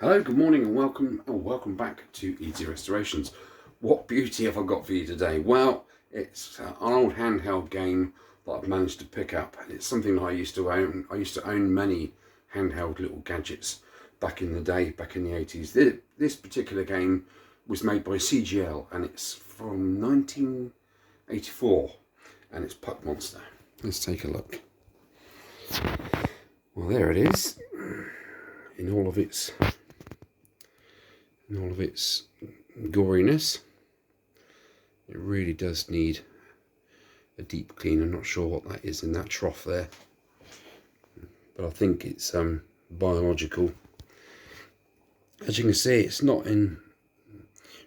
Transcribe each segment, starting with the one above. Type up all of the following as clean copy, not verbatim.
Hello, good morning and welcome back to Easy Restorations. What beauty have I got for you today? Well, it's an old handheld game that I've managed to pick up. It's something that I used to own. I used to own many handheld little gadgets back in the day, back in the 80s. This particular game was made by CGL and it's from 1984 and it's Puck Monster. Let's take a look. Well, there it is in all of its goriness. It really does need a deep clean. I'm not sure what that is in that trough there, but I think it's biological. As you can see, it's not in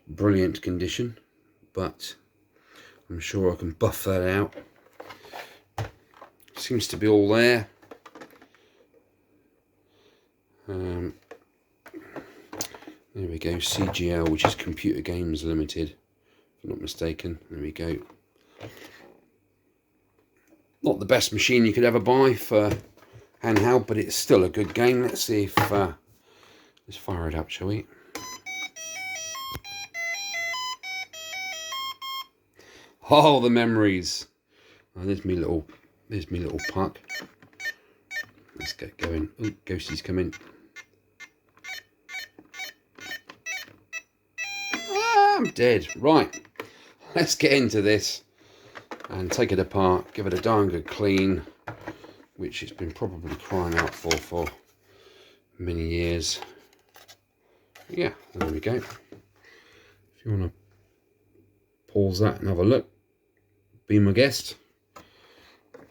brilliant condition, but I'm sure I can buff that out. Seems to be all there. There we go, CGL, which is Computer Games Limited, if I'm not mistaken. There we go. Not the best machine you could ever buy for handheld, but it's still a good game. Let's see if, let's fire it up, shall we? Oh, the memories. Oh, there's me little Puck. Let's get going. Oh, ghosties come in. I'm dead. Right, let's get into this and take it apart, give it a darn good clean, which it's been probably crying out for many years. Yeah, there we go. If you want to pause that and have a look, be my guest.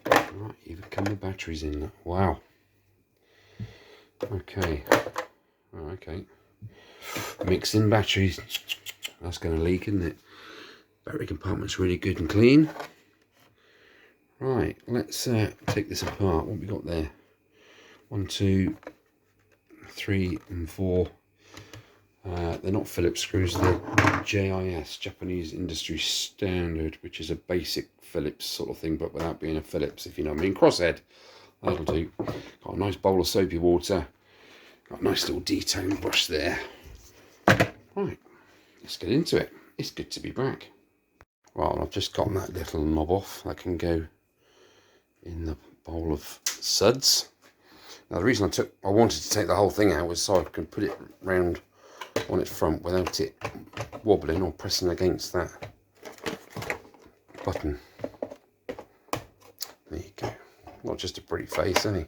Right, even come with batteries in. Wow. Okay. Oh, okay. Mixing batteries. That's going to leak, isn't it? Battery compartment's really good and clean. Right, let's take this apart. What we got there? 1, 2, 3 and 4. They're not Phillips screws, they're JIS, Japanese Industry Standard, which is a basic Phillips sort of thing, but without being a Phillips, if you know what I mean. Crosshead, that'll do. Got a nice bowl of soapy water. Got a nice little detailing brush there. Right, let's get into it. It's good to be back. Well, I've just gotten that little knob off. That can go in the bowl of suds. Now, the reason I wanted to take the whole thing out was so I can put it round on its front without it wobbling or pressing against that button. There you go. Not just a pretty face, eh?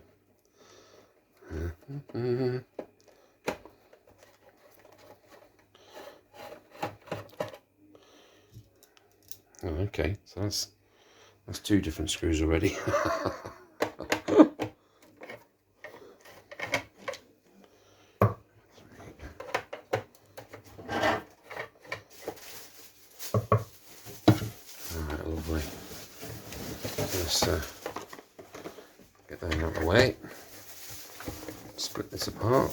Oh, okay, so that's 2 different screws already. Alright, lovely. Let's get that out of the way. Split this apart.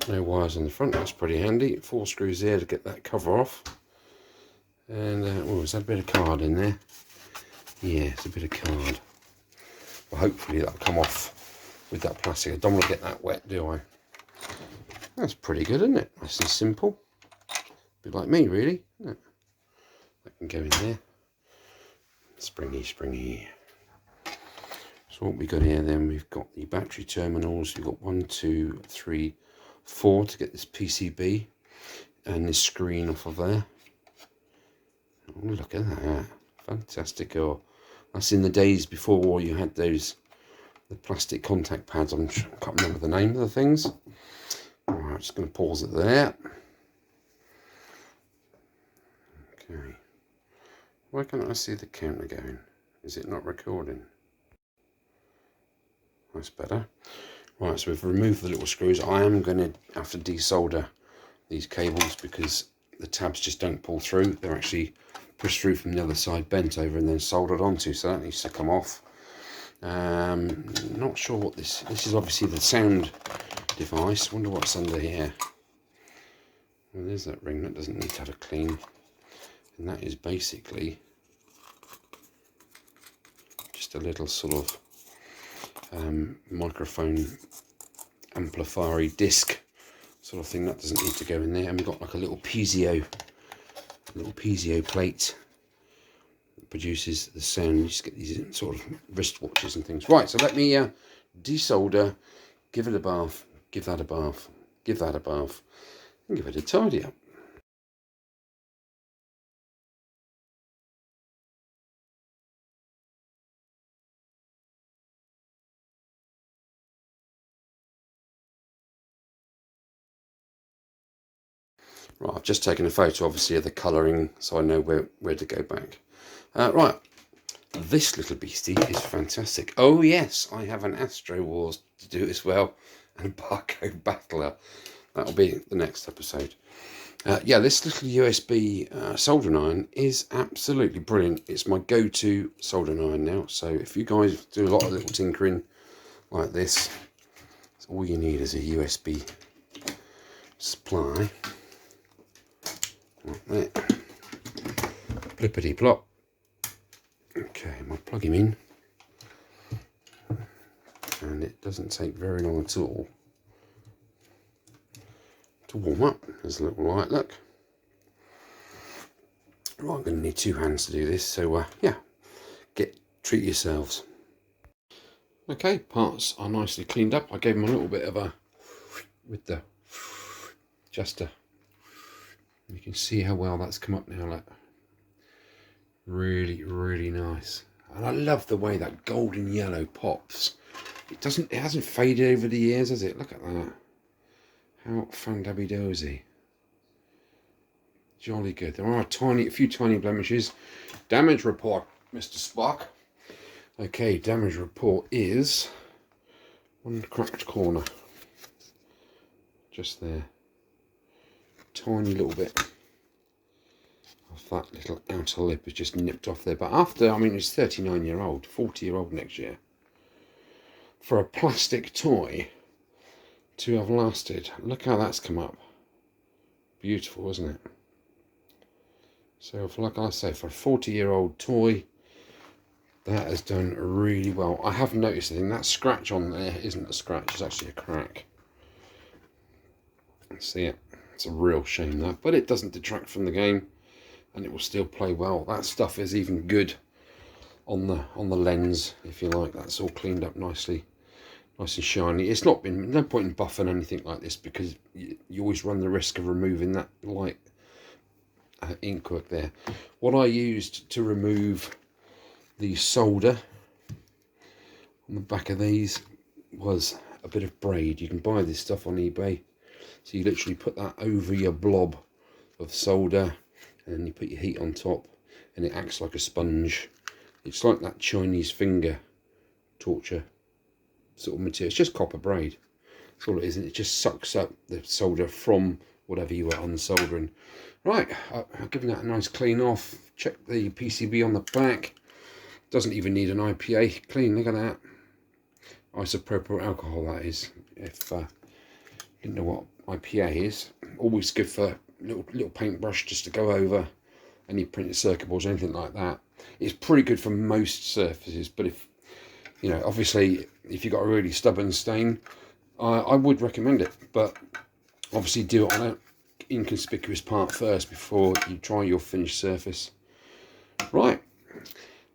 No wires on the front, that's pretty handy. 4 screws there to get that cover off. And, oh, is that a bit of card in there? Yeah, it's a bit of card. But hopefully that'll come off with that plastic. I don't want to get that wet, do I? That's pretty good, isn't it? Nice and simple. A bit like me, really, isn't it? That can go in there. Springy, springy. So what we got here then, we've got the battery terminals. We've got 1, 2, 3, 4 to get this PCB and this screen off of there. Oh, look at that. Fantastic. Oh, that's in the days before you had the plastic contact pads. I can't remember the name of the things. Alright, I'm just going to pause it there. Okay. Why can't I see the counter going? Is it not recording? That's better. Right, so we've removed the little screws. I am going to have to desolder these cables because the tabs just don't pull through. They're actually pushed through from the other side, bent over and then soldered onto, so that needs to come off. Not sure what this is. Obviously the sound device. Wonder what's under here. Well, there's that ring. That doesn't need to have a clean. And that is basically just a little sort of microphone amplifier disc sort of thing. That doesn't need to go in there. And we've got like a little piezo plate that produces the sound. You just get these sort of wristwatches and things. Right, so let me desolder, give it a bath, give that a bath, give that a bath, and give it a tidy up. Right, I've just taken a photo, obviously, of the colouring, so I know where to go back. Right, this little beastie is fantastic. Oh yes, I have an Astro Wars to do as well, and a Barcode Battler. That'll be the next episode. Yeah, this little USB soldering iron is absolutely brilliant. It's my go-to soldering iron now. So if you guys do a lot of little tinkering like this, all you need is a USB supply. Like that. Plippity plop. Okay, I'll plug him in. And it doesn't take very long at all to warm up. There's a little light, look. Right, I'm going to need 2 hands to do this, so yeah, treat yourselves. Okay, parts are nicely cleaned up. I gave them a little bit of a, with the adjuster. You can see how well that's come up now, look. Really, really nice. And I love the way that golden yellow pops. It hasn't faded over the years, has it? Look at that. How fandabby-dozy. Jolly good. There are a few tiny blemishes. Damage report, Mr. Spock. Okay, damage report is one cracked corner. Just there. Tiny little bit of that little outer lip is just nipped off there. But after, I mean, it's 39-year-old, 40-year-old next year. For a plastic toy to have lasted, look how that's come up. Beautiful, isn't it? So, like I say, for a 40-year-old toy, that has done really well. I haven't noticed anything. That scratch on there isn't a scratch, it's actually a crack. See it? It's a real shame, that. But it doesn't detract from the game, and it will still play well. That stuff is even good on the lens, if you like. That's all cleaned up nicely. Nice and shiny. It's not been, no point in buffing anything like this, because you always run the risk of removing that light ink work there. What I used to remove the solder on the back of these was a bit of braid. You can buy this stuff on eBay. So you literally put that over your blob of solder, and then you put your heat on top, and it acts like a sponge. It's like that Chinese finger torture sort of material. It's just copper braid. That's all it is, and it just sucks up the solder from whatever you are unsoldering. Right, I've given that a nice clean off. Check the PCB on the back. Doesn't even need an IPA clean. Look at that. Isopropyl alcohol, that is. If you didn't know what IPA is, always good for little paintbrush just to go over any printed circuit boards, anything like that. It's pretty good for most surfaces, but if you know, obviously, if you've got a really stubborn stain, I would recommend it, but obviously do it on an inconspicuous part first before you try your finished surface. Right,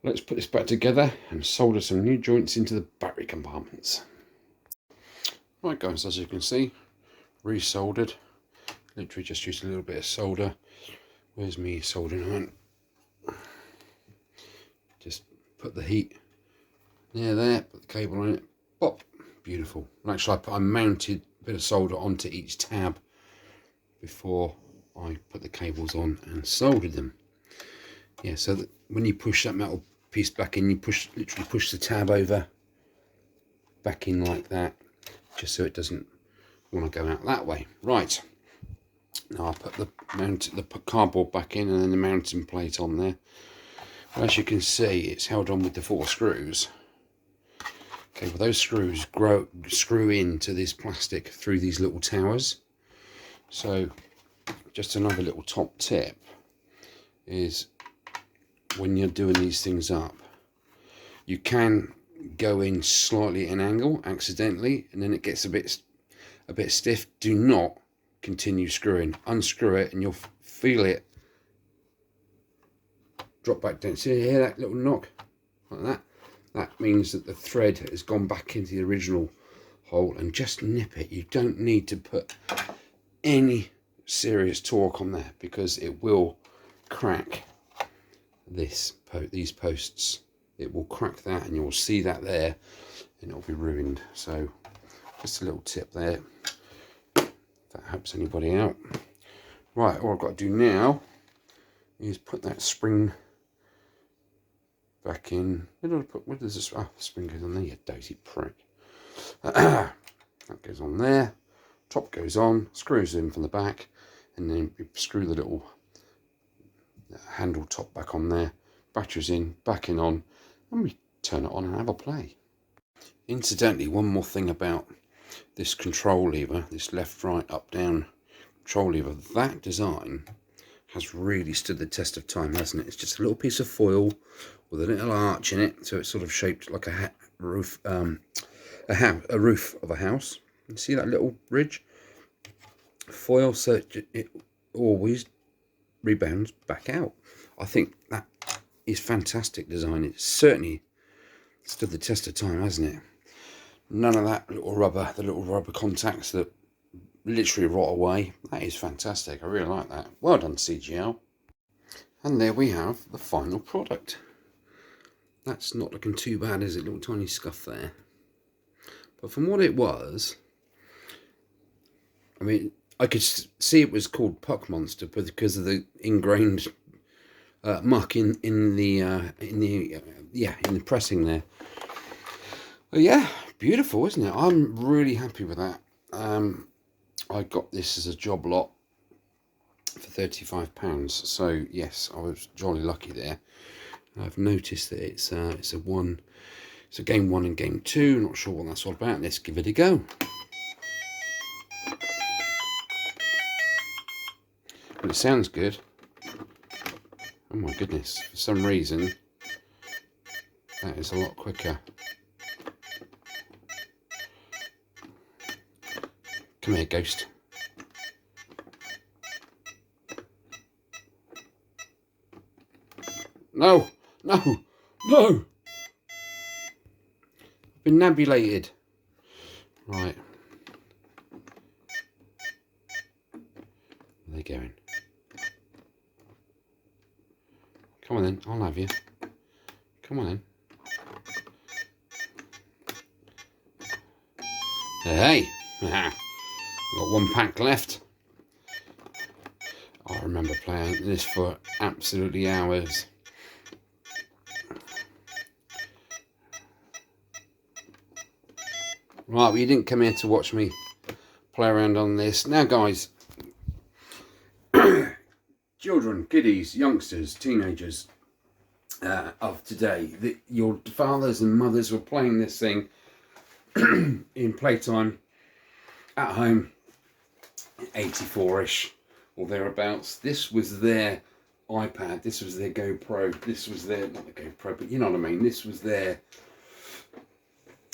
let's put this back together and solder some new joints into the battery compartments. Right guys, as you can see, resoldered. Literally just used a little bit of solder. Where's me soldering iron? Just put the heat near there, put the cable on it, pop, beautiful. And actually I mounted a bit of solder onto each tab before I put the cables on and soldered them. Yeah, so that when you push that metal piece back in, you literally push the tab over back in like that, just so it doesn't want to go out that way. Right, now I'll put the cardboard back in, and then the mounting plate on there. As you can see, it's held on with the 4 screws. Okay, well those screws screw into this plastic through these little towers. So just another little top tip is, when you're doing these things up, you can go in slightly at an angle accidentally, and then it gets a bit stiff, do not continue screwing. Unscrew it and you'll feel it drop back down. See, you hear that little knock like that? That means that the thread has gone back into the original hole, and just nip it. You don't need to put any serious torque on there because it will crack these posts. It will crack that, and you'll see that there, and it'll be ruined. So just a little tip there, if that helps anybody out. Right, all I've got to do now is put that spring back in. Where does this? Oh, the spring goes on there, you dozy prick. That goes on there. Top goes on, screws in from the back, and then you screw the little handle top back on there. Batteries in, backing on, and we turn it on and have a play. Incidentally, one more thing about this control lever, this left, right, up, down control lever, that design has really stood the test of time, hasn't it? It's just a little piece of foil with a little arch in it, so it's sort of shaped like a roof of a house. You see that little ridge? Foil, so it always rebounds back out. I think that is fantastic design. It's certainly stood the test of time, hasn't it? None of that little rubber, the little rubber contacts that literally rot away. That is fantastic. I really like that. Well done, CGL. And there we have the final product. That's not looking too bad, is it? Little tiny scuff there. But from what it was, I mean, I could see it was called Puck Monster because of the ingrained muck in the pressing there. But yeah, beautiful, isn't it? I'm really happy with that. I got this as a job lot for £35, so yes, I was jolly lucky there. I've noticed that it's a game 1 and game 2. Not sure what that's all about. Let's give it a go. But it sounds good. Oh my goodness, for some reason that is a lot quicker. Come here, ghost. No, no, no! I've been nabulated. Right. Where are they going? Come on then, I'll have you. Come on then. Hey! I've got 1 pack left. I remember playing this for absolutely hours. Right, well, you didn't come here to watch me play around on this. Now, guys, children, kiddies, youngsters, teenagers of today, your fathers and mothers were playing this thing in playtime at home, 84-ish or thereabouts. This was their iPad, this was their GoPro, this was their, not the GoPro, but you know what I mean, this was their,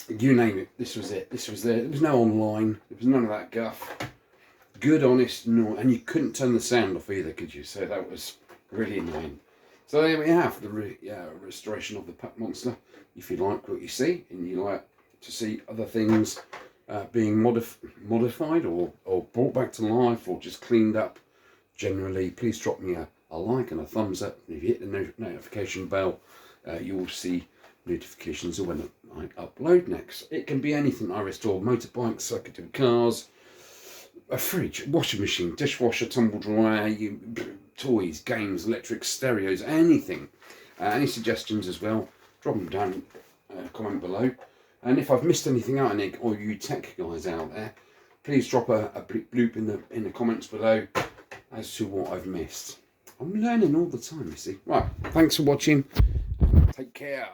you name it, this was it, this was there. There was no online, there was none of that guff. Good, honest, no, and you couldn't turn the sound off either, could you? So that was really annoying. So there we have the restoration of the Puck Monster. If you like what you see, and you like to see other things being modified or brought back to life or just cleaned up generally, please drop me a like and a thumbs up. If you hit the notification bell, you will see notifications of when I upload next. It can be anything. I restore motorbikes, I could do cars, a fridge, washing machine, dishwasher, tumble dryer, toys, games, electric stereos, anything. Any suggestions as well, drop them down, comment below. And if I've missed anything out, Nick, or you tech guys out there, please drop a bloop in the comments below as to what I've missed. I'm learning all the time, you see. Right, thanks for watching. Take care.